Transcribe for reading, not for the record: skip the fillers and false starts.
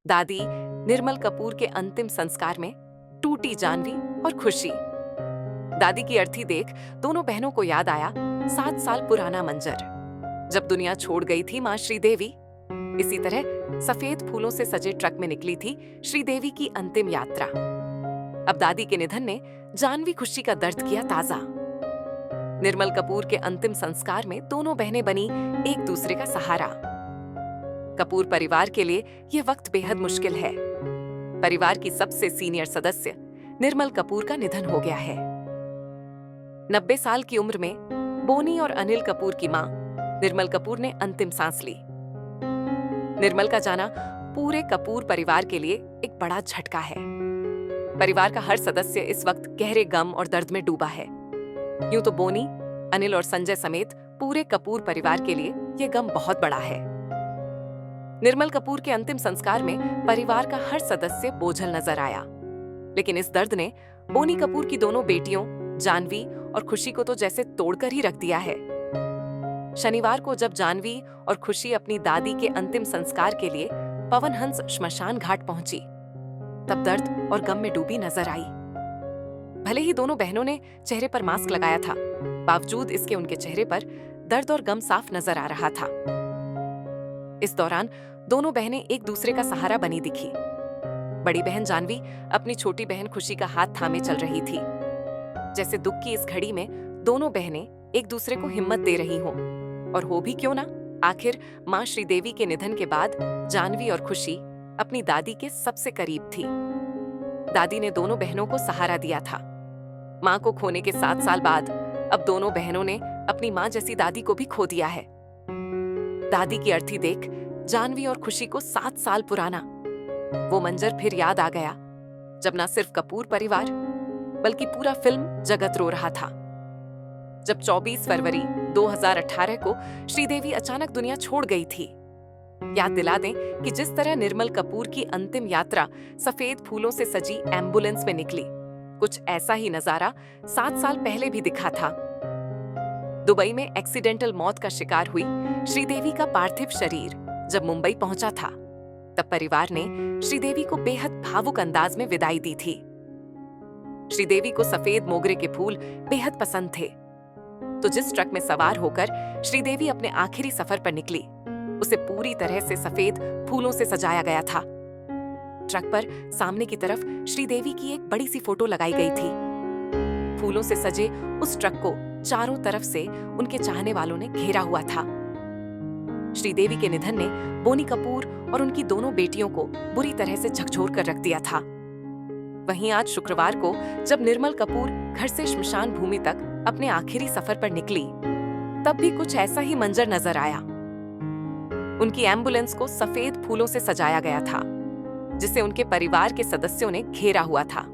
दादी निर्मल कपूर के अंतिम संस्कार में टूटी जानवी और खुशी। दादी की अर्थी देख दोनों बहनों को याद आया 7 साल पुराना मंजर, जब दुनिया छोड़ गई थी मां श्रीदेवी। इसी तरह सफेद फूलों से सजे ट्रक में निकली थी श्रीदेवी की अंतिम यात्रा। अब दादी के निधन ने जानवी खुशी का दर्द किया ताजा। निर्मल कपूर के अंतिम संस्कार में दोनों बहनें बनी एक दूसरे का सहारा। कपूर परिवार के लिए यह वक्त बेहद मुश्किल है। परिवार की सबसे सीनियर सदस्य निर्मल कपूर का निधन हो गया है। 90 साल की उम्र में बोनी और अनिल कपूर की मां निर्मल कपूर ने अंतिम सांस ली। निर्मल का जाना पूरे कपूर परिवार के लिए एक बड़ा झटका है। परिवार का हर सदस्य इस वक्त गहरे गम और दर्द में डूबा है। यूं तो बोनी, अनिल और संजय समेत पूरे कपूर परिवार के लिए यह गम बहुत बड़ा है। निर्मल कपूर के अंतिम संस्कार में परिवार का हर सदस्य बोझल नजर आया, लेकिन इस दर्द ने बोनी कपूर की दोनों बेटियों जानवी और खुशी को तो जैसे तोड़कर ही रख दिया है। शनिवार को जब जानवी और खुशी अपनी दादी के अंतिम संस्कार के लिए पवन हंस श्मशान घाट पहुंची, तब दर्द और गम में डूबी नजर आई। भले ही दोनों बहनों ने चेहरे पर मास्क लगाया था, बावजूद इसके उनके चेहरे पर दर्द और गम साफ नजर आ रहा था। इस दौरान दोनों बहनें एक दूसरे का सहारा बनी दिखी। बड़ी बहन जानवी अपनी छोटी बहन खुशी का हाथ थामे चल रही थी, जैसे दुख की इस घड़ी में दोनों बहनें एक दूसरे को हिम्मत दे रही हों। और हो भी क्यों ना, आखिर मां श्रीदेवी के निधन के बाद जानवी और खुशी अपनी दादी के सबसे करीब थी। दादी ने दोनों बहनों को सहारा दिया था। मां को खोने के 7 साल बाद अब दोनों बहनों ने अपनी मां जैसी दादी को भी खो दिया है। दादी की अर्थी देख जानवी और खुशी को 7 साल पुराना वो मंजर फिर याद आ गया, जब न सिर्फ कपूर परिवार बल्कि पूरा फिल्म जगत रो रहा था। जब 24 फरवरी 2018 को श्रीदेवी अचानक दुनिया छोड़ गई थी। याद दिला दें कि जिस तरह निर्मल कपूर की अंतिम यात्रा सफेद फूलों से सजी एम्बुलेंस में निकली, कुछ ऐसा ही नजारा 7 साल पहले भी दिखा था। दुबई में एक्सीडेंटल मौत का शिकार हुई श्रीदेवी का पार्थिव शरीर जब मुंबई पहुंचा था, तब परिवार ने श्रीदेवी को बेहद भावुक अंदाज में विदाई दी थी। श्रीदेवी को सफेद मोगरे के फूल बेहद पसंद थे, तो जिस ट्रक में सवार होकर श्रीदेवी अपने आखिरी सफर पर निकली, उसे पूरी तरह से सफेद फूलों से सजाया गया था। ट्रक पर सामने की तरफ श्रीदेवी की एक बड़ी सी फोटो लगाई गई थी। फूलों से सजे उस ट्रक को चारों तरफ से उनके चाहने वालों ने घेरा हुआ था। श्रीदेवी के निधन ने बोनी कपूर और उनकी दोनों बेटियों को बुरी तरह से झकझोर कर रख दिया था। वहीं आज शुक्रवार को जब निर्मल कपूर घर से श्मशान भूमि तक अपने आखिरी सफर पर निकली, तब भी कुछ ऐसा ही मंजर नजर आया। उनकी एम्बुलेंस को सफेद फूलों से सजाया गया था, जिसे उनके परिवार के सदस्यों ने घेरा हुआ था।